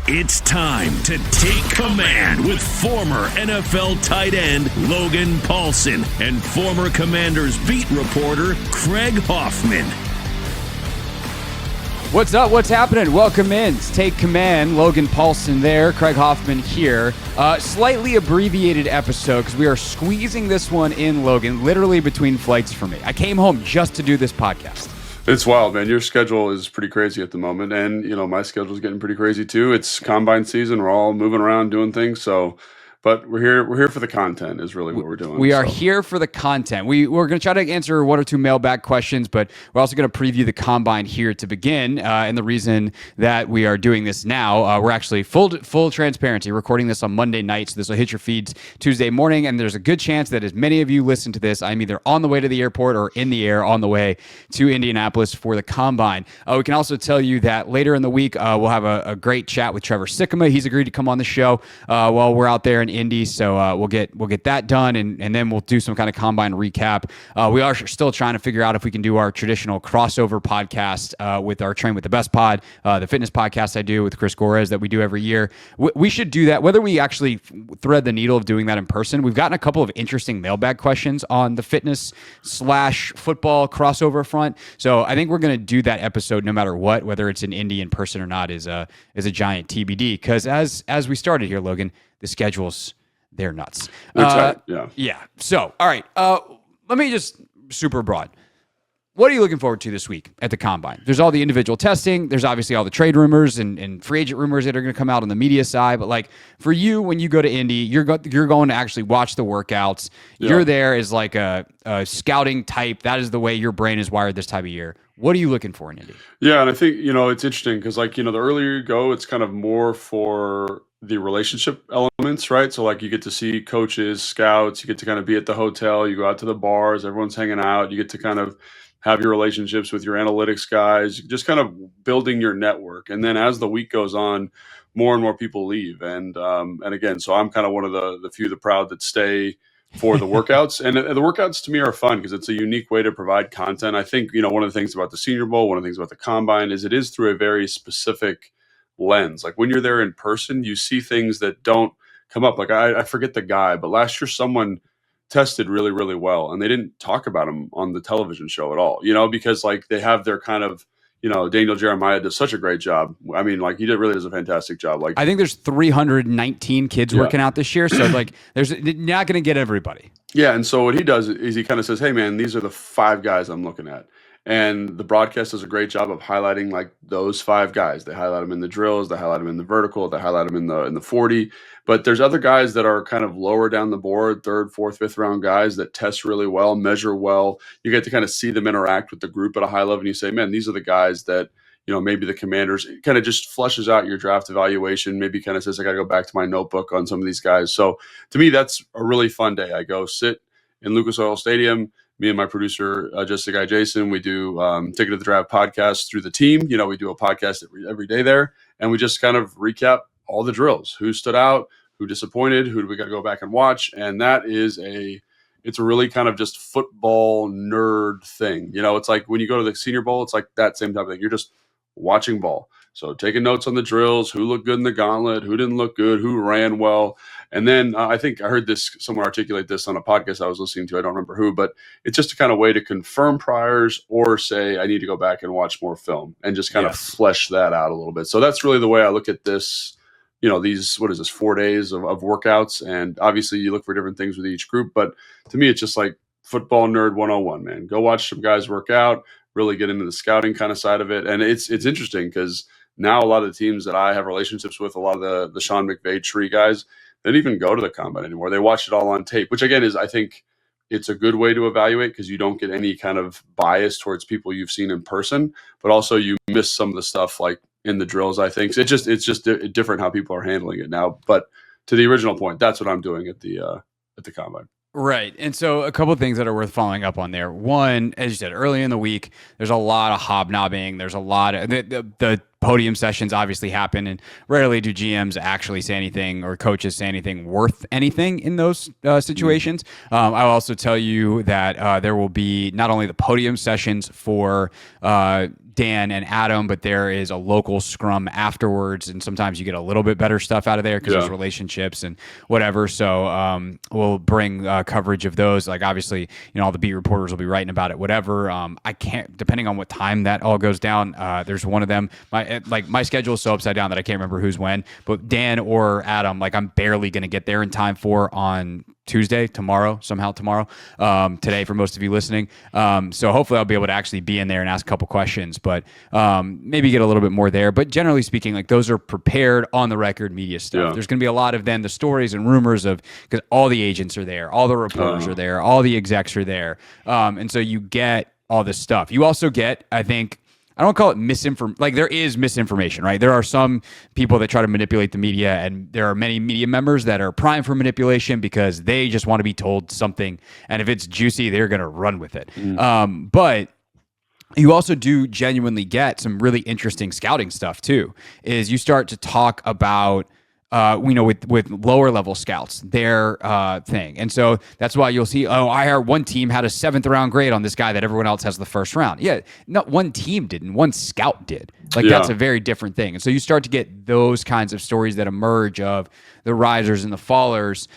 It's time to take command with former NFL tight end Logan Paulsen and former Commanders beat reporter Craig Hoffman. What's up? What's happening? Welcome in. It's Take Command. Logan Paulsen there. Craig Hoffman here. Slightly abbreviated episode because we are squeezing this one in, Logan, literally between flights for me. I came home just to do this podcast. It's wild, man. Your schedule is pretty crazy at the moment. And, my schedule is getting pretty crazy too. It's combine season. We're all moving around doing things. But we're here for the content is really what we're doing. We are here for the content. We're going to try to answer one or two mailbag questions, but we're also going to preview the combine here to begin. And the reason that we are doing this now, we're actually full transparency, recording this on Monday night. So this will hit your feeds Tuesday morning. And there's a good chance that as many of you listen to this, I'm either on the way to the airport or in the air on the way to Indianapolis for the combine. We can also tell you that later in the week, we'll have a great chat with Trevor Sikkema. He's agreed to come on the show while we're out there in Indy, so we'll get that done, and then we'll do some kind of combine recap. We are still trying to figure out if we can do our traditional crossover podcast with our Train with the Best pod, the fitness podcast I do with Chris Gorez that we do every year. We should do that, whether we actually thread the needle of doing that in person. We've gotten a couple of interesting mailbag questions on the fitness/football crossover front, so I think we're going to do that episode no matter what, whether it's in Indy in person or not is a giant TBD, because as we started here, Logan, the schedules, they're nuts. Yeah. So, all right. Let me just super broad. What are you looking forward to this week at the Combine? There's all the individual testing. There's obviously all the trade rumors and free agent rumors that are going to come out on the media side. But like for you, when you go to Indy, you're going to actually watch the workouts. Yeah. You're there as like a scouting type. That is the way your brain is wired this time of year. What are you looking for in Indy? Yeah, and I think, it's interesting because the earlier you go, it's kind of more for the relationship elements, right? So you get to see coaches, scouts, you get to kind of be at the hotel, you go out to the bars, everyone's hanging out, you get to kind of have your relationships with your analytics guys, just kind of building your network. And then as the week goes on, more and more people leave. And again, so I'm kind of one of the few, the proud that stay for the workouts. And the workouts to me are fun because it's a unique way to provide content. I think, one of the things about the Senior Bowl, one of the things about the Combine is it is through a very specific lens. Like when you're there in person, you see things that don't come up. Like I forget the guy, but last year someone tested really, really well and they didn't talk about him on the television show at all, because they have their kind of, Daniel Jeremiah does such a great job. I mean, he really does a fantastic job. I think there's 319 kids working out this year. So there's not going to get everybody. Yeah. And so what he does is he kind of says, hey man, these are the 5 guys I'm looking at. And the broadcast does a great job of highlighting those 5 guys. They highlight them in the drills, they highlight them in the vertical, they highlight them in the 40. But there's other guys that are kind of lower down the board, 3rd, 4th, 5th round guys that test really well, measure well. You get to kind of see them interact with the group at a high level, and you say, man, these are the guys that maybe the Commanders. It kind of just flushes out your draft evaluation. Maybe kind of says, I got to go back to my notebook on some of these guys. So to me, that's a really fun day. I go sit in Lucas Oil Stadium. Me and my producer, just the guy Jason, we do Ticket to the Draft podcast through the team. We do a podcast every day there, and we just kind of recap all the drills, who stood out, who disappointed, who do we got to go back and watch. And that is it's a really kind of just football nerd thing. It's like when you go to the Senior Bowl, it's like that same type of thing. You're just watching ball. So taking notes on the drills, who looked good in the gauntlet, who didn't look good, who ran well. And then I think I heard someone articulate this on a podcast I was listening to. I don't remember who, but it's just a kind of way to confirm priors or say, I need to go back and watch more film and just kind of flesh that out a little bit. So that's really the way I look at this, these, 4 days of workouts. And obviously you look for different things with each group. But to me, it's just like football nerd 101, man. Go watch some guys work out, really get into the scouting kind of side of it. And it's interesting because now a lot of the teams that I have relationships with, a lot of the Sean McVay tree guys, they don't even go to the combine anymore. They watch it all on tape, which again is, I think it's a good way to evaluate because you don't get any kind of bias towards people you've seen in person, but also you miss some of the stuff in the drills, I think. So it's just different how people are handling it now. But to the original point, that's what I'm doing at the combine. Right. And so a couple of things that are worth following up on there. One, as you said, early in the week, there's a lot of hobnobbing. There's a lot of the podium sessions obviously happen, and rarely do GMs actually say anything or coaches say anything worth anything in those situations. I'll also tell you that there will be not only the podium sessions for Dan and Adam, but there is a local scrum afterwards, and sometimes you get a little bit better stuff out of there because there's relationships and whatever. So we'll bring coverage of those. Like obviously, all the beat reporters will be writing about it, whatever. I can't, depending on what time that all goes down. There's one of them. My schedule is so upside down that I can't remember who's when. But Dan or Adam, I'm barely going to get there in time for on Tuesday, tomorrow. Today for most of you listening. So hopefully I'll be able to actually be in there and ask a couple questions, but maybe get a little bit more there. But generally speaking, those are prepared on the record media stuff. Yeah. There's going to be a lot of then the stories and rumors of, because all the agents are there, all the reporters are there, all the execs are there. And so you get all this stuff. You also get, I think, I don't call it misinformation. There is misinformation, right? There are some people that try to manipulate the media, and there are many media members that are primed for manipulation because they just want to be told something, and if it's juicy, they're going to run with it. But you also do genuinely get some really interesting scouting stuff too. Is you start to talk about with lower level scouts, their thing. And so that's why you'll see, I heard one team had a 7th round grade on this guy that everyone else has the 1st round. Yeah, not one team didn't, one scout did. That's a very different thing. And so you start to get those kinds of stories that emerge of the risers and the fallers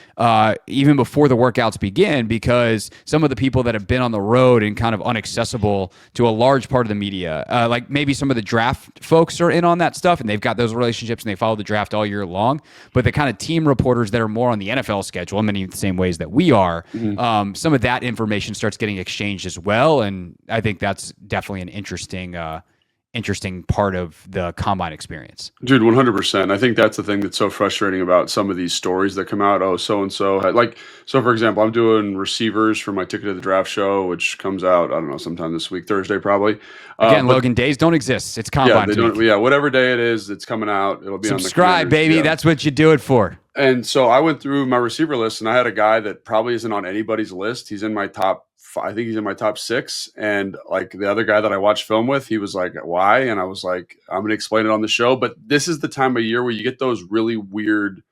even before the workouts begin, because some of the people that have been on the road and kind of inaccessible to a large part of the media, maybe some of the draft folks are in on that stuff and they've got those relationships and they follow the draft all year long. But the kind of team reporters that are more on the NFL schedule, in many of the same ways that we are, some of that information starts getting exchanged as well. And I think that's definitely an interesting part of the combine experience. Dude, 100%. I think that's the thing that's so frustrating about some of these stories that come out. Oh, so-and-so had, so for example, I'm doing receivers for my Ticket to the Draft show, which comes out, I don't know, sometime this week, Thursday probably. Again, Logan, days don't exist. It's combine week. Whatever day it is, it's coming out. It'll be subscribe, on the baby. Yeah. That's what you do it for. And so I went through my receiver list, and I had a guy that probably isn't on anybody's list. He's in my top 5. I think he's in my top 6. And the other guy that I watched film with, he was like, why? And I was like, I'm going to explain it on the show. But this is the time of year where you get those really weird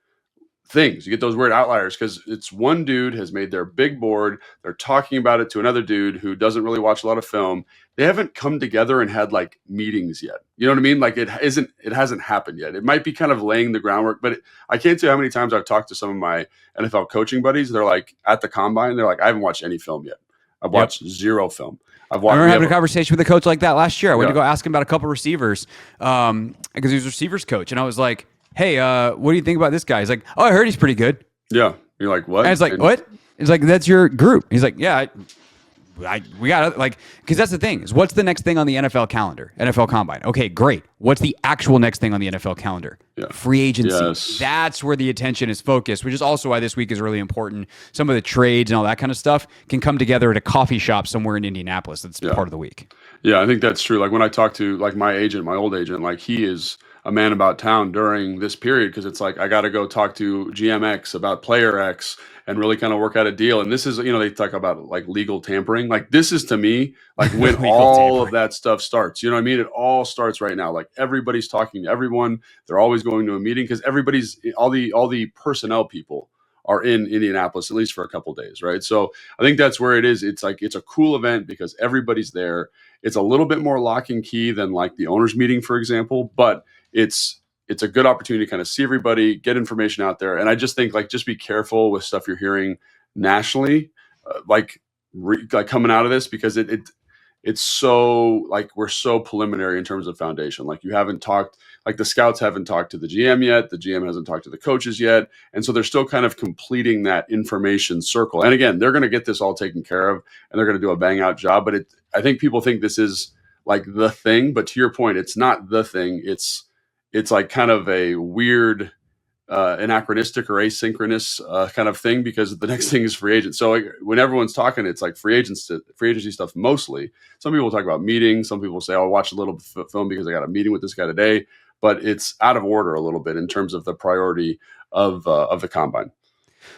things. You get those weird outliers because it's one dude has made their big board. They're talking about it to another dude who doesn't really watch a lot of film. They haven't come together and had meetings yet. You know what I mean? It hasn't happened yet. It might be kind of laying the groundwork, but I can't tell you how many times I've talked to some of my NFL coaching buddies. They're at the combine, they're I haven't watched any film yet. I've watched zero film. I remember having a conversation with a coach like that last year. I went to go ask him about a couple receivers because he was a receivers coach. And I was like, hey, what do you think about this guy? He's like, oh, I heard he's pretty good. Yeah. You're like, what? And it's like, what? It's like, that's your group. He's like, yeah, we got because that's the thing is what's the next thing on the NFL calendar? NFL Combine. Okay, great. What's the actual next thing on the NFL calendar? Yeah. Free agency. Yes. That's where the attention is focused, which is also why this week is really important. Some of the trades and all that kind of stuff can come together at a coffee shop somewhere in Indianapolis. That's part of the week. Yeah, I think that's true. When I talk to my agent, my old agent, he is a man about town during this period because it's I got to go talk to GMX about player X and really kind of work out a deal. And this is, they talk about legal tampering. This is to me, when all of that stuff starts, you know what I mean? It all starts right now. Everybody's talking to everyone. They're always going to a meeting because all the personnel people are in Indianapolis, at least for a couple of days. Right. So I think that's where it is. It's it's a cool event because everybody's there. It's a little bit more lock and key than the owners meeting, for example, but it's a good opportunity to kind of see everybody, get information out there. And I just think just be careful with stuff you're hearing nationally, coming out of this, because it's so we're so preliminary in terms of foundation. You haven't talked, the scouts haven't talked to the GM yet. The GM hasn't talked to the coaches yet. And so they're still kind of completing that information circle. And again, they're going to get this all taken care of and they're going to do a bang out job. But I think people think this is the thing, but to your point, it's not the thing. It's kind of a weird anachronistic or asynchronous kind of thing because the next thing is free agents. So when everyone's talking, it's free agency stuff mostly. Some people talk about meetings. Some people say, "Oh, I watched a little film because I got a meeting with this guy today." But it's out of order a little bit in terms of the priority of the combine.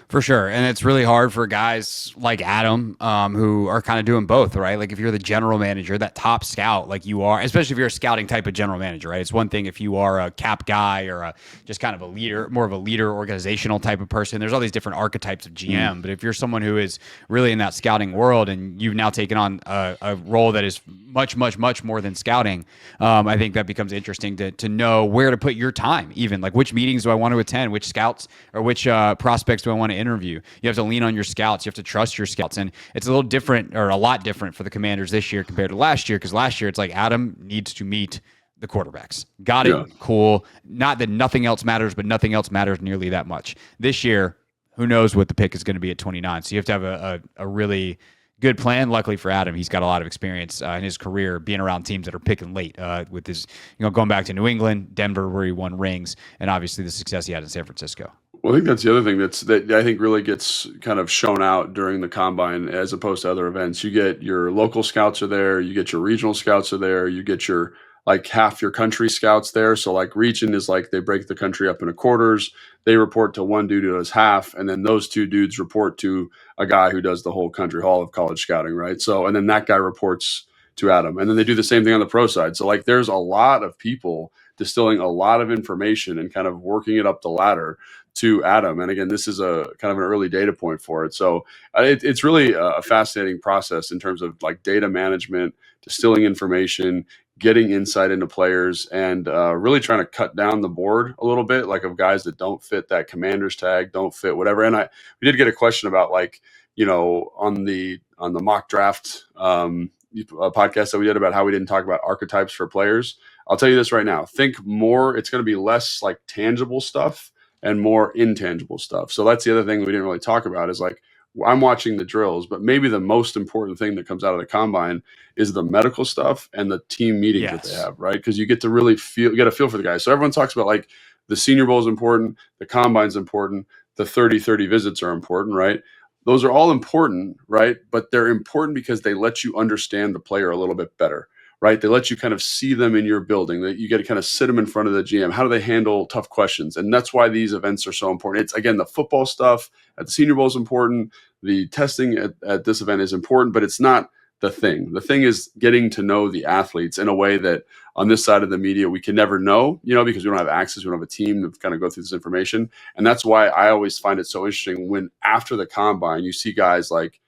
For sure. And it's really hard for guys like Adam, who are kind of doing both, right? Like if you're the general manager, that top scout, like you are, especially if you're a scouting type of general manager, right? It's one thing if you are a cap guy or just kind of a leader, more of a leader, organizational type of person. There's all these different archetypes of GM. But if you're someone who is really in that scouting world and you've now taken on a role that is much, much, much more than scouting, I think that becomes interesting to know where to put your time, even like which meetings do I want to attend, which scouts or which prospects do I want to interview. You have to lean on your scouts. You have to trust your scouts. And it's a little different or a lot different for the Commanders this year compared to last year, because last year it's like Adam needs to meet the quarterbacks. Got it. Yeah. Cool. Not that nothing else matters, but nothing else matters nearly that much. This year, who knows what the pick is going to be at 29. So you have to have a really good plan. Luckily for Adam, he's got a lot of experience in his career being around teams that are picking late with his, going back to New England, Denver, where he won rings, and obviously the success he had in San Francisco. Well, I think that's the other thing that I think really gets kind of shown out during the combine as opposed to other events. You get your local scouts are there, you get your regional scouts are there, you get your like half your country scouts there. So like region is like they break the country up into quarters. They report to one dude who does half, and then those two dudes report to a guy who does the whole country, all of college scouting, right? So, and then that guy reports to Adam, and then they do the same thing on the pro side. So like there's a lot of people distilling a lot of information and kind of working it up the ladder to Adam. And again, this is a kind of an early data point for it. So it's really a fascinating process in terms of like data management, distilling information, getting insight into players, and really trying to cut down the board a little bit, like of guys that don't fit that Commanders tag, don't fit whatever. And we did get a question about like, on the mock draft podcast that we did about how we didn't talk about archetypes for players. I'll tell you this right now. Think more, it's going to be less like tangible stuff and more intangible stuff. So that's the other thing we didn't really talk about is like, I'm watching the drills, but maybe the most important thing that comes out of the combine is the medical stuff and the team meetings that they have, right? Because you get to really get a feel for the guys. So everyone talks about like the Senior Bowl is important, the combine's important, the 30-30 visits are important, right? Those are all important, right? But they're important because they let you understand the player a little bit better, right? They let you kind of see them in your building, that you get to kind of sit them in front of the GM. How do they handle tough questions? And that's why these events are so important. It's, again, the football stuff at the Senior Bowl is important. The testing at this event is important, but it's not the thing. The thing is getting to know the athletes in a way that on this side of the media, we can never know, because we don't have access. We don't have a team to kind of go through this information. And that's why I always find it so interesting when after the combine, you see guys like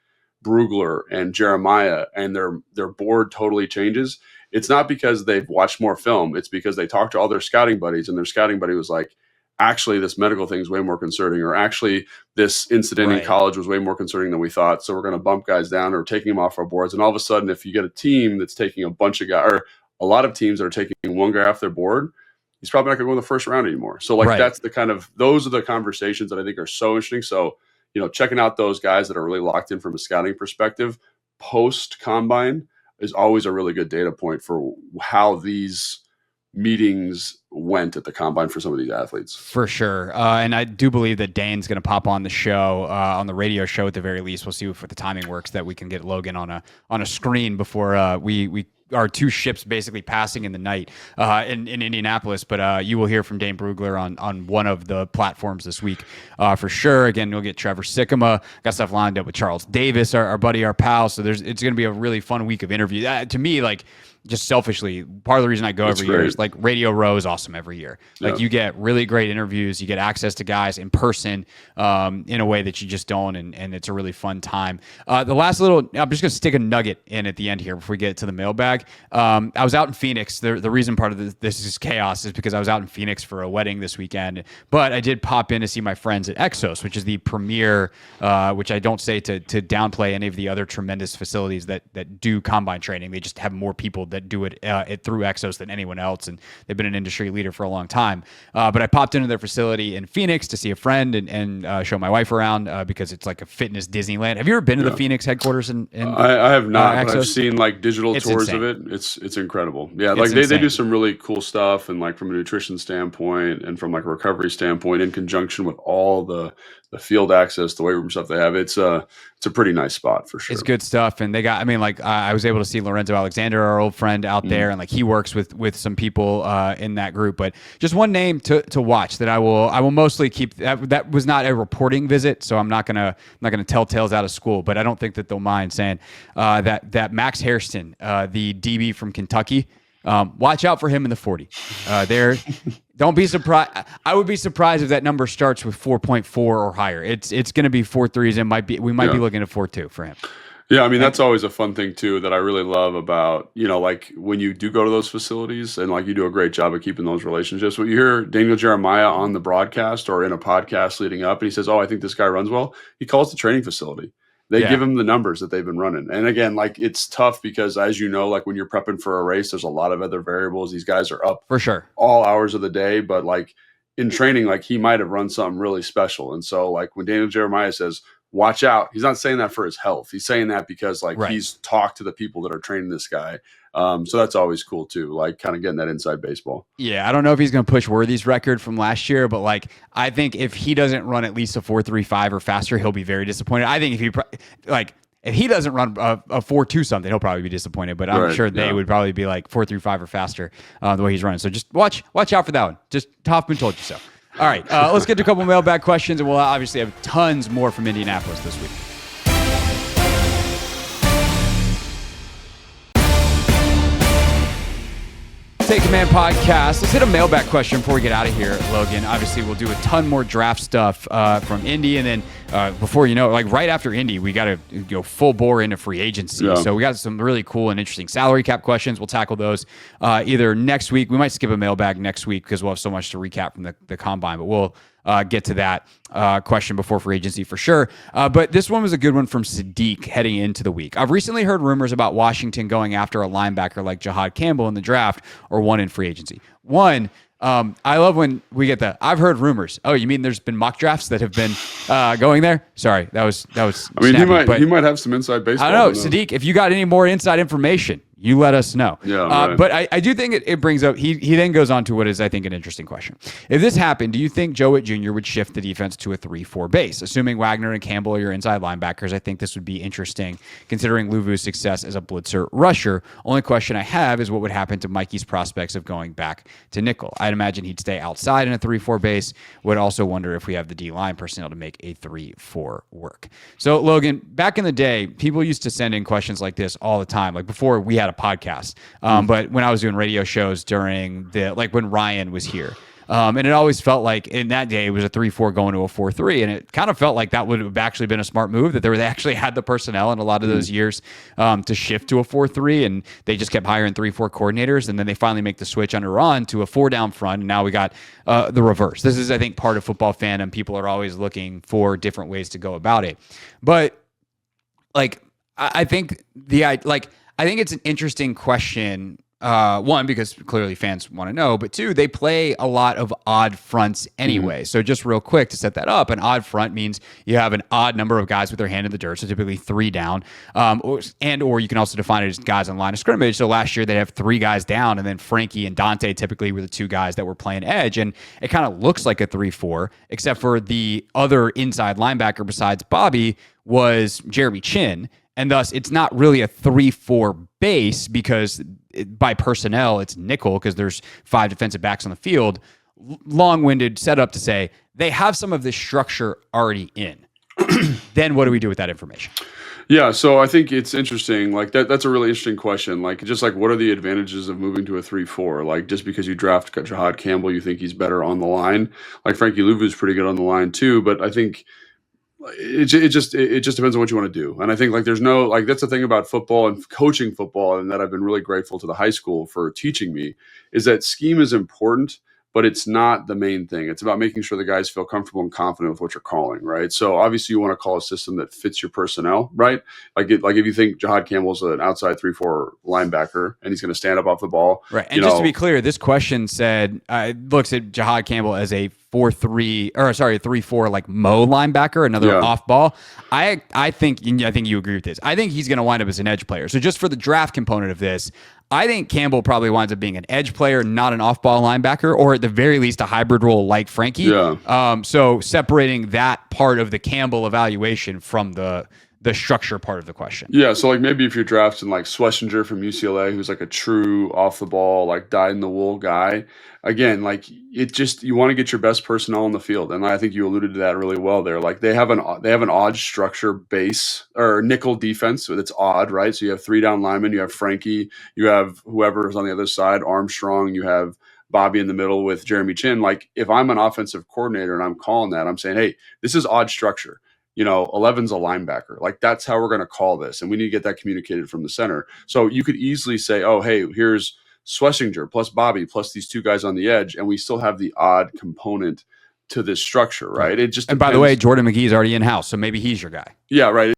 Brugler and Jeremiah and their board totally changes. It's not because they've watched more film. It's because they talked to all their scouting buddies and their scouting buddy was like, actually, this medical thing is way more concerning, or actually this incident in college was way more concerning than we thought. So we're going to bump guys down or taking them off our boards. And all of a sudden, if you get a team that's taking a bunch of guys, or a lot of teams that are taking one guy off their board, he's probably not going to go in the first round anymore. So like that's the kind of, those are the conversations that I think are so interesting. So, checking out those guys that are really locked in from a scouting perspective post combine is always a really good data point for how these meetings went at the combine for some of these athletes. For sure. And I do believe that Dane's going to pop on the show, on the radio show at the very least. We'll see if the timing works that we can get Logan on a screen before we are two ships basically passing in the night in Indianapolis. But you will hear from Dane Brugler on one of the platforms this week for sure. Again, you'll get Trevor Sikkema. Got stuff lined up with Charles Davis, our buddy, our pal. So it's going to be a really fun week of interviews. To me, like, just selfishly, part of the reason I go every year is like Radio Row is awesome every year. Like you get really great interviews, you get access to guys in person in a way that you just don't, and it's a really fun time. The last little, I'm just going to stick a nugget in at the end here before we get to the mailbag. I was out in Phoenix. The reason part of this is chaos is because I was out in Phoenix for a wedding this weekend, but I did pop in to see my friends at Exos, which is the premier, which I don't say to downplay any of the other tremendous facilities that do combine training. They just have more people that do it through Exos than anyone else, and they've been an industry leader for a long time. But I popped into their facility in Phoenix to see a friend and show my wife around because it's like a fitness Disneyland. Have you ever been to the Phoenix headquarters? I have not, but I've seen like digital tours of it. It's incredible. Yeah, like they do some really cool stuff, and like from a nutrition standpoint and from like a recovery standpoint, in conjunction with all the field access, the weight room stuff they have. It's a pretty nice spot for sure. It's good stuff. And they got, I was able to see Lorenzo Alexander, our old friend out there, and like he works with some people in that group. But just one name to watch that I will mostly keep. That was not a reporting visit, so I'm not gonna tell tales out of school. But I don't think that they'll mind saying that Max Hairston, the DB from Kentucky. Watch out for him in the 40. Don't be surprised. I would be surprised if that number starts with 4.4 or higher. It's going to be 4.3s, and we might be looking at 4.2 for him. Yeah, I mean, that's always a fun thing too that I really love about, like when you do go to those facilities and like you do a great job of keeping those relationships. When you hear Daniel Jeremiah on the broadcast or in a podcast leading up and he says, "Oh, I think this guy runs well," he calls the training facility. They give him the numbers that they've been running. And again, like it's tough because as you know, like when you're prepping for a race, there's a lot of other variables. These guys are up for sure all hours of the day, but like in training, like he might have run something really special. And so like when Daniel Jeremiah says, "Watch out," he's not saying that for his health. He's saying that because like he's talked to the people that are training this guy. So that's always cool too, like kind of getting that inside baseball. Yeah, I don't know if he's going to push Worthy's record from last year, but like I think if he doesn't run at least a 4.35 or faster, he'll be very disappointed. I think if he doesn't run a 4.2 something, he'll probably be disappointed. But I'm sure they would probably be like 4.35 or faster the way he's running. So just watch out for that one. Just Hoffman told you so. All right, let's get to a couple mailbag questions, and we'll obviously have tons more from Indianapolis this week. Take Command podcast. Let's hit a mailbag question before we get out of here, Logan. Obviously, we'll do a ton more draft stuff from Indy, and then before you know, like right after Indy, we got to go full bore into free agency. Yeah. So we got some really cool and interesting salary cap questions. We'll tackle those either next week. We might skip a mailbag next week because we'll have so much to recap from the combine, but we'll get to that question before free agency for sure. But this one was a good one from Sadiq heading into the week. I've recently heard rumors about Washington going after a linebacker like Jahad Campbell in the draft or one in free agency. One, I love when we get I've heard rumors. Oh, you mean there's been mock drafts that have been going there? Sorry, that was. I mean, snappy, he might have some inside baseball. I don't know, Sadiq. If you got any more inside information, you let us know. Yeah, but I do think it brings up, he then goes on to what is, I think, an interesting question. If this happened, do you think Joe Whitt Jr. would shift the defense to a 3-4 base? Assuming Wagner and Campbell are your inside linebackers, I think this would be interesting considering Luvu's success as a blitzer rusher. Only question I have is what would happen to Mikey's prospects of going back to nickel. I'd imagine he'd stay outside in a 3-4 base. Would also wonder if we have the D-line personnel to make a 3-4 work. So, Logan, back in the day, people used to send in questions like this all the time, like before we had a podcast. But when I was doing radio shows during when Ryan was here, and it always felt like in that day it was a 3-4 going to a 4-3, and it kind of felt like that would have actually been a smart move, that they actually had the personnel in a lot of those years to shift to a 4-3, and they just kept hiring 3-4 coordinators, and then they finally make the switch under Ron to a 4 down front, and now we got the reverse. This is, I think, part of football fandom. People are always looking for different ways to go about it, but I think I think it's an interesting question. One, because clearly fans want to know, but two, they play a lot of odd fronts anyway. So just real quick to set that up, an odd front means you have an odd number of guys with their hand in the dirt, so typically 3 down, or you can also define it as guys on line of scrimmage. So last year they have 3 guys down, and then Frankie and Dante typically were the 2 guys that were playing edge, and it kind of looks like a 3-4, except for the other inside linebacker besides Bobby was Jeremy Chin. And thus, it's not really a 3-4 base because by personnel, it's nickel because there's 5 defensive backs on the field. Long-winded setup to say they have some of this structure already in. Then what do we do with that information? Yeah, so I think it's interesting. Like that's a really interesting question. Like just like what are the advantages of moving to a 3-4? Like just because you draft Jahad Campbell, you think he's better on the line. Like Frankie Luvu's pretty good on the line too, but I think it just depends on what you want to do. And I think there's no, that's the thing about football and coaching football, and that I've been really grateful to the high school for teaching me, is that scheme is important, but it's not the main thing. It's about making sure the guys feel comfortable and confident with what you're calling, right? So obviously you want to call a system that fits your personnel, right? Like if you think Jahad Campbell's an outside 3-4 linebacker and he's going to stand up off the ball. Right. And just to be clear, this question said, looks at Jahad Campbell as a 3-4 like Mo linebacker, another off ball. I think you agree with this. I think he's going to wind up as an edge player. So just for the draft component of this, I think Campbell probably winds up being an edge player, not an off ball linebacker, or at the very least a hybrid role like Frankie. Yeah. So separating that part of the Campbell evaluation from the the structure part of the question. Yeah, so like maybe if you're drafting like Schlesinger from UCLA, who's like a true off the ball, like dyed in the wool guy, again, like it just you want to get your best personnel on the field, and I think you alluded to that really well there. Like they have an odd structure base or nickel defense, so it's odd, right? So you have 3 down linemen, you have Frankie, you have whoever is on the other side, Armstrong, you have Bobby in the middle with Jeremy Chin. Like if I'm an offensive coordinator and I'm calling that, I'm saying, hey, this is odd structure. 11's a linebacker. Like that's how we're going to call this. And we need to get that communicated from the center. So you could easily say, oh, hey, here's Schlesinger plus Bobby plus these 2 guys on the edge. And we still have the odd component to this structure, right? It just and by the way, Jordan McGee's already in house, so maybe he's your guy. Yeah, right.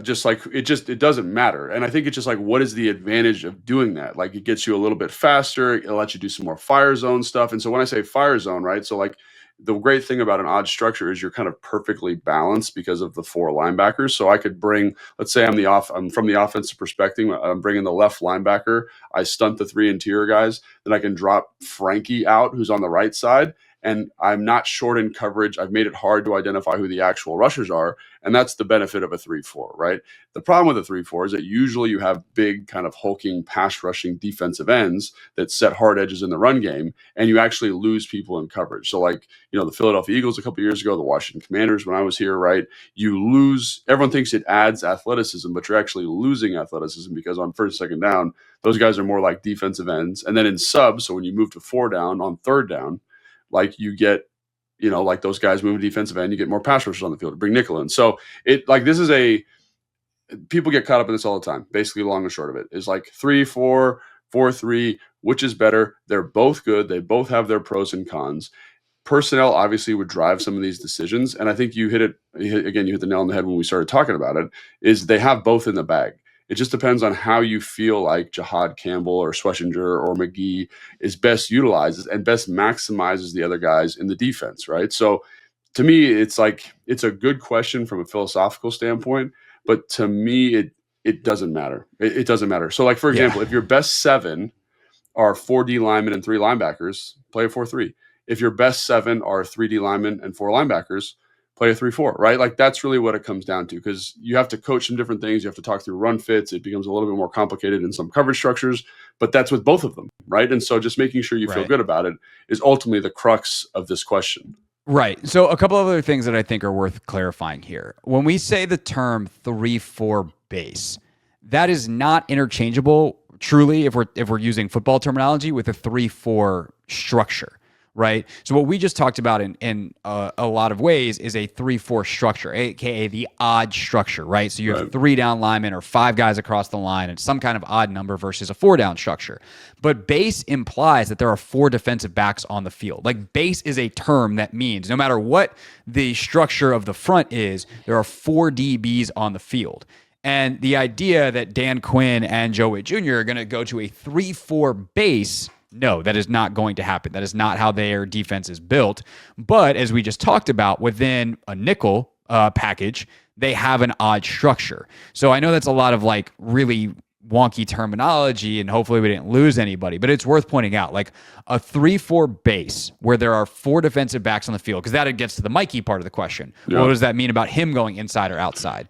Just like it doesn't matter. And I think it's just like, what is the advantage of doing that? Like it gets you a little bit faster. It lets you do some more fire zone stuff. And so when I say fire zone, right? So like the great thing about an odd structure is you're kind of perfectly balanced because of the 4 linebackers. So I could bring, let's say I'm from the offensive perspective, I'm bringing the left linebacker. I stunt the 3 interior guys. Then I can drop Frankie out, who's on the right side. And I'm not short in coverage. I've made it hard to identify who the actual rushers are. And that's the benefit of a 3-4, right? The problem with a 3-4 is that usually you have big kind of hulking pass rushing defensive ends that set hard edges in the run game, and you actually lose people in coverage. So like, the Philadelphia Eagles a couple of years ago, the Washington Commanders when I was here, right? You lose, everyone thinks it adds athleticism, but you're actually losing athleticism because on first and second down, those guys are more like defensive ends. And then in subs, so when you move to 4 down on 3rd down, like you get, like those guys moving defensive end, you get more pass rushers on the field to bring nickel in. So people get caught up in this all the time. Basically, long and short of it is like 3-4, 4-3, which is better. They're both good. They both have their pros and cons. Personnel obviously would drive some of these decisions. And I think you hit the nail on the head when we started talking about it, is they have both in the bag. It just depends on how you feel like Jihad Campbell or Schlesinger or McGee is best utilized and best maximizes the other guys in the defense, right? So to me, it's like it's a good question from a philosophical standpoint, but to me, it doesn't matter. It doesn't matter. So like, for example, if your best 7 are 4D linemen and 3 linebackers, play a 4-3. If your best 7 are 3D linemen and 4 linebackers, play a 3-4, right? Like that's really what it comes down to, because you have to coach some different things. You have to talk through run fits. It becomes a little bit more complicated in some coverage structures, but that's with both of them, right? And so just making sure you feel good about it is ultimately the crux of this question. Right. So a couple of other things that I think are worth clarifying here. When we say the term 3-4 base, that is not interchangeable truly if we're using football terminology with a 3-4 structure. Right. So what we just talked about in a lot of ways is a 3-4 structure, aka the odd structure. Right. So you have 3 down linemen or 5 guys across the line and some kind of odd number versus a 4 down structure. But base implies that there are 4 defensive backs on the field. Like base is a term that means no matter what the structure of the front is, there are 4 DBs on the field. And the idea that Dan Quinn and Joe Whitt Jr. are going to go to a 3-4 base, no, that is not going to happen. That is not how their defense is built. But as we just talked about, within a nickel package, they have an odd structure. So I know that's a lot of like really wonky terminology, and hopefully we didn't lose anybody, but it's worth pointing out like a 3-4 base where there are 4 defensive backs on the field, because that gets to the Mikey part of the question. Yeah. What does that mean about him going inside or outside?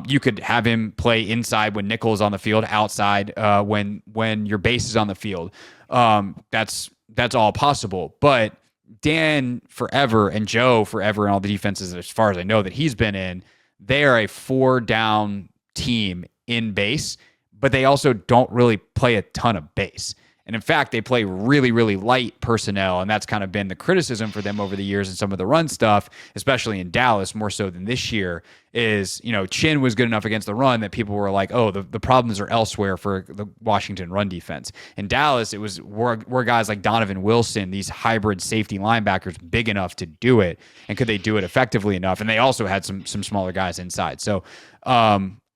You could have him play inside when nickel is on the field, outside when your base is on the field. That's all possible. But Dan forever and Joe forever and all the defenses, as far as I know that he's been in, they are a 4 down team in base, but they also don't really play a ton of base. And in fact, they play really, really light personnel, and that's kind of been the criticism for them over the years in some of the run stuff, especially in Dallas, more so than this year, is, Chin was good enough against the run that people were like, oh, the problems are elsewhere for the Washington run defense. In Dallas, it were guys like Donovan Wilson, these hybrid safety linebackers, big enough to do it, and could they do it effectively enough? And they also had some smaller guys inside. So,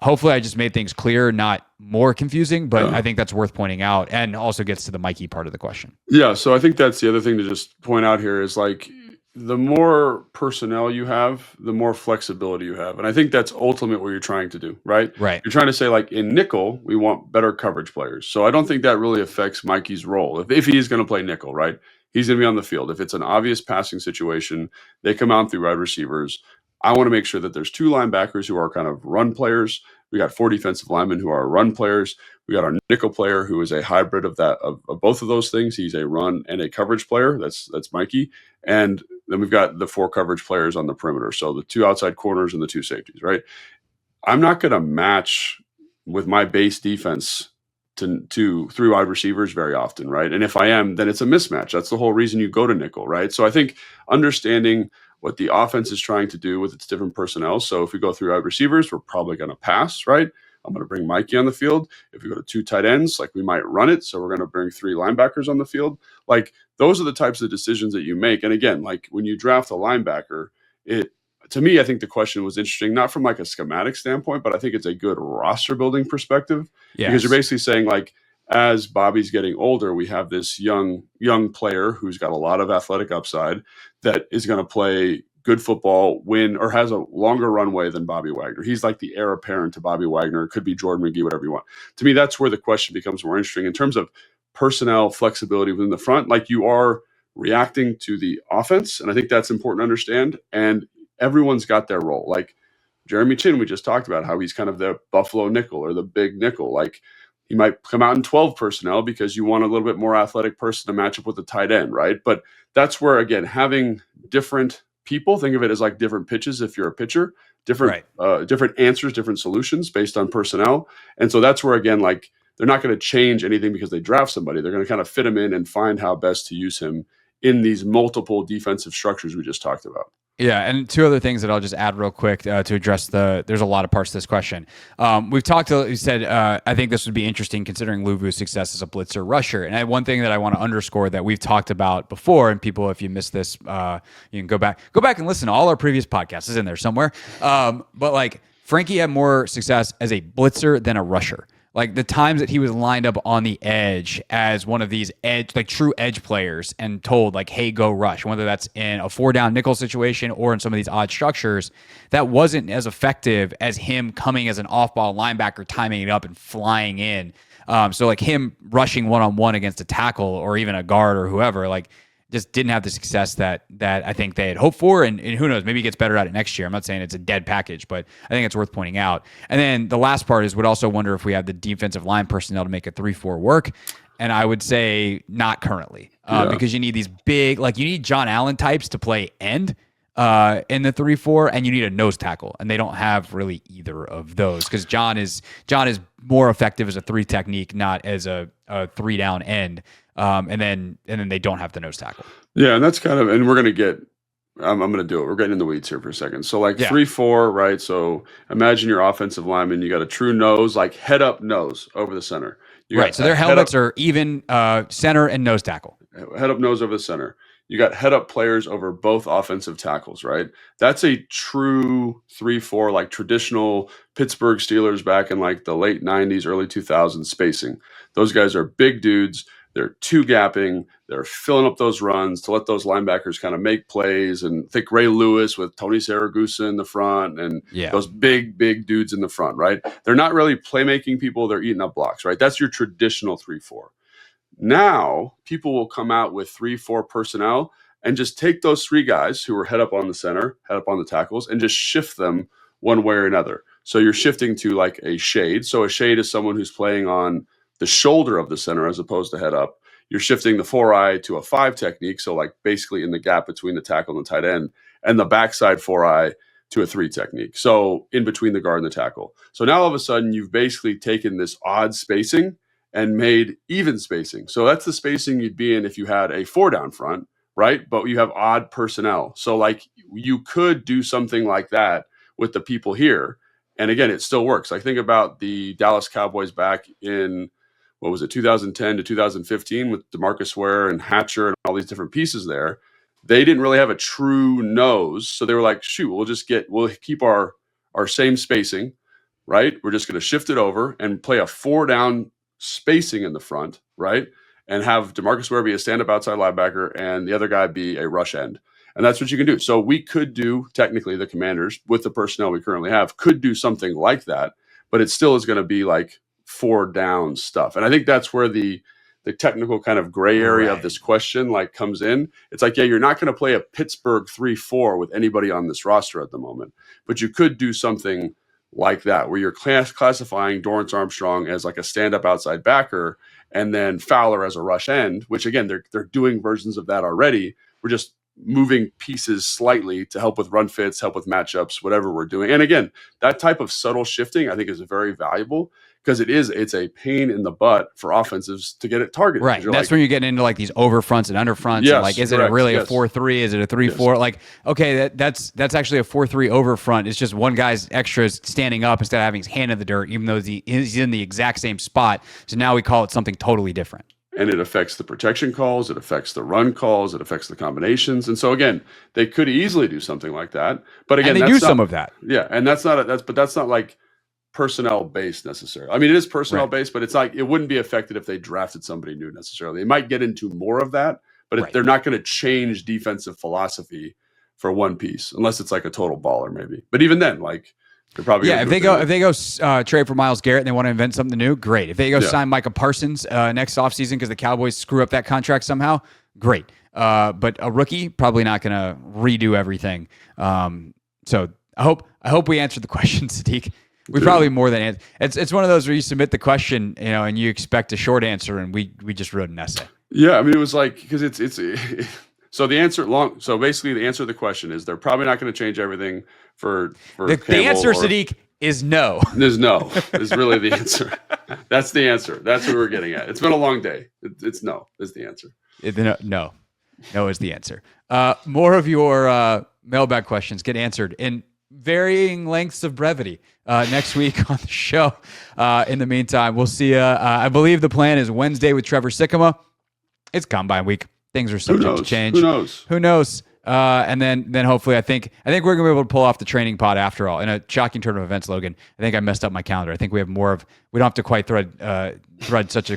hopefully I just made things clear, not more confusing, but I think that's worth pointing out, and also gets to the Mikey part of the question. Yeah, so I think that's the other thing to just point out here is like the more personnel you have, the more flexibility you have. And I think that's ultimately what you're trying to do, right? Right. You're trying to say like in nickel, we want better coverage players. So I don't think that really affects Mikey's role. If he is going to play nickel, right? He's going to be on the field. If it's an obvious passing situation, they come out through wide receivers. I want to make sure that there's 2 linebackers who are kind of run players. We got 4 defensive linemen who are run players. We got our nickel player who is a hybrid of both of those things. He's a run and a coverage player. That's Mikey. And then we've got the 4 coverage players on the perimeter. So the 2 outside corners and the 2 safeties, right? I'm not going to match with my base defense to 3 wide receivers very often, right? And if I am, then it's a mismatch. That's the whole reason you go to nickel, right? So I think understanding what the offense is trying to do with its different personnel. So if we go 3 wide receivers, we're probably going to pass, right? I'm going to bring Mikey on the field. If we go to 2 tight ends, like we might run it. So we're going to bring 3 linebackers on the field. Like those are the types of decisions that you make. And again, like when you draft a linebacker, to me, I think the question was interesting, not from like a schematic standpoint, but I think it's a good roster building perspective. Yes. Because you're basically saying like, as Bobby's getting older, we have this young player who's got a lot of athletic upside that is going to play good football, win, or has a longer runway than Bobby Wagner. He's like the heir apparent to Bobby Wagner. It could be Jordan McGee, whatever you want. To me, that's where the question becomes more interesting in terms of personnel flexibility within the front. Like you are reacting to the offense, and I think that's important to understand. And everyone's got their role. Like Jeremy Chin, we just talked about how he's kind of the Buffalo nickel or the big nickel. Like he might come out in 12 personnel because you want a little bit more athletic person to match up with the tight end, right? But that's where, again, having different people, think of it as like different pitches if you're a pitcher, different answers, different solutions based on personnel. And so that's where, again, like they're not going to change anything because they draft somebody. They're going to kind of fit him in and find how best to use him in these multiple defensive structures we just talked about. Yeah, and 2 other things that I'll just add real quick to address there's a lot of parts to this question. You said, I think this would be interesting considering Luvu's success as a blitzer rusher. And one thing that I want to underscore that we've talked about before, and people, if you missed this, you can go back and listen to all our previous podcasts. It's in there somewhere. But like Frankie had more success as a blitzer than a rusher. Like the times that he was lined up on the edge as one of these true edge players and told like, hey, go rush, whether that's in a 4-down nickel situation or in some of these odd structures, that wasn't as effective as him coming as an off-ball linebacker, timing it up and flying in. So like him rushing one-on-one against a tackle or even a guard or whoever, like just didn't have the success that I think they had hoped for. And who knows, maybe he gets better at it next year. I'm not saying it's a dead package, but I think it's worth pointing out. And then the last part is would also wonder if we have the defensive line personnel to make a 3-4 work. And I would say not currently because you need these big, like you need John Allen types to play end in the 3-4, and you need a nose tackle. And they don't have really either of those because John is more effective as a 3 technique, not as a 3-down end. And then they don't have the nose tackle. Yeah, and that's kind of, and we're going to get, I'm going to do it. We're getting in the weeds here for a second. So like 3-4, right? So imagine your offensive lineman, you got a true nose, like head up nose over the center. So their helmets are even center and nose tackle. Head up nose over the center. You got head up players over both offensive tackles, right? That's a true 3-4, like traditional Pittsburgh Steelers back in like the late 90s, early 2000s spacing. Those guys are big dudes. They're 2-gapping. They're filling up those runs to let those linebackers kind of make plays. And think Ray Lewis with Tony Saragusa in the front and those big dudes in the front, right? They're not really playmaking people. They're eating up blocks, right? That's your traditional 3-4. Now, people will come out with 3-4 personnel and just take those 3 guys who are head up on the center, head up on the tackles, and just shift them one way or another. So you're shifting to like a shade. So a shade is someone who's playing on the shoulder of the center as opposed to head up. You're shifting the 4-eye to a 5 technique. So like basically in the gap between the tackle and the tight end, and the backside 4-eye to a 3 technique. So in between the guard and the tackle. So now all of a sudden you've basically taken this odd spacing and made even spacing. So that's the spacing you'd be in if you had a 4-down front, right? But you have odd personnel. So like you could do something like that with the people here. And again, it still works. Like think about the Dallas Cowboys back in, 2010 to 2015 with DeMarcus Ware and Hatcher and all these different pieces there. They didn't really have a true nose. So they were like, shoot, we'll keep our same spacing, right? We're just going to shift it over and play a 4-down spacing in the front, right? And have DeMarcus Ware be a stand-up outside linebacker and the other guy be a rush end. And that's what you can do. So we could do, technically, the Commanders, with the personnel we currently have, could do something like that, but it still is going to be like 4-down stuff. And I think that's where the technical kind of gray area of this question like comes in. It's like, yeah, you're not going to play a Pittsburgh 3-4 with anybody on this roster at the moment, but you could do something like that where you're classifying Dorrance Armstrong as like a stand-up outside backer and then Fowler as a rush end, which again, they're doing versions of that already. We're just moving pieces slightly to help with run fits, help with matchups, whatever we're doing. And again, that type of subtle shifting I think is very valuable because it's a pain in the butt for offensives to get it targeted. Right. That's when you're getting into like these over fronts and under fronts. Yes, and like, is it really a 4-3? Is it a 3-4? Yes. Like, okay, that's actually a 4-3 over front. It's just one guy's extra standing up instead of having his hand in the dirt, even though he's in the exact same spot. So now we call it something totally different. And it affects the protection calls, it affects the run calls, it affects the combinations. And so again, they could easily do something like that. But again, and they do some of that. Yeah, and that's not like personnel based necessarily. I mean, it is personnel based, but it's like it wouldn't be affected if they drafted somebody new necessarily. They might get into more of that, but they're not going to change defensive philosophy for one piece unless it's like a total baller maybe. But even then, like they're probably if they go trade for Myles Garrett and they want to invent something new, great. If they go sign Micah Parsons next offseason because the Cowboys screw up that contract somehow, great. But a rookie probably not going to redo everything. So I hope we answered the question, Sadiq. We probably more than answer. It's one of those where you submit the question, and you expect a short answer, and we just wrote an essay. Yeah, I mean it was like because it's so the answer So basically, the answer to the question is they're probably not going to change everything for the answer, Sadiq, is no. Is no. Is really the answer. That's the answer. That's what we're getting at. It's been a long day. It's no is the answer. No is the answer. More of your mailbag questions get answered in varying lengths of brevity next week on the show. In the meantime, we'll see you. I believe the plan is Wednesday with Trevor Sikkema. It's Combine week. Things are subject to change. Who knows? And then hopefully I think we're gonna be able to pull off the training pod after all. In a shocking turn of events, Logan, I think I messed up my calendar. I think we have we don't have to quite thread such a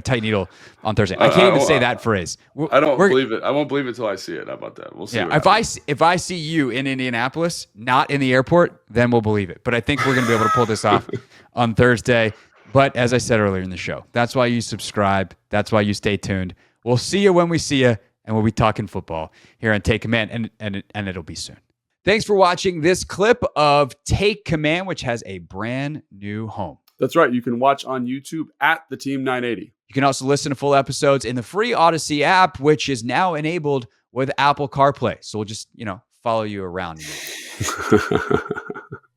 tight needle on Thursday. I can't even say that phrase. I don't believe it. I won't believe it till I see it. How about that? We'll see. Yeah, if I see you in Indianapolis, not in the airport, then we'll believe it. But I think we're gonna be able to pull this off on Thursday. But as I said earlier in the show, that's why you subscribe. That's why you stay tuned. We'll see you when we see you. And we'll be talking football here on Take Command, and it'll be soon. Thanks for watching this clip of Take Command, which has a brand new home. That's right. You can watch on YouTube at the Team 980. You can also listen to full episodes in the free Odyssey app, which is now enabled with Apple CarPlay. So we'll just, follow you around.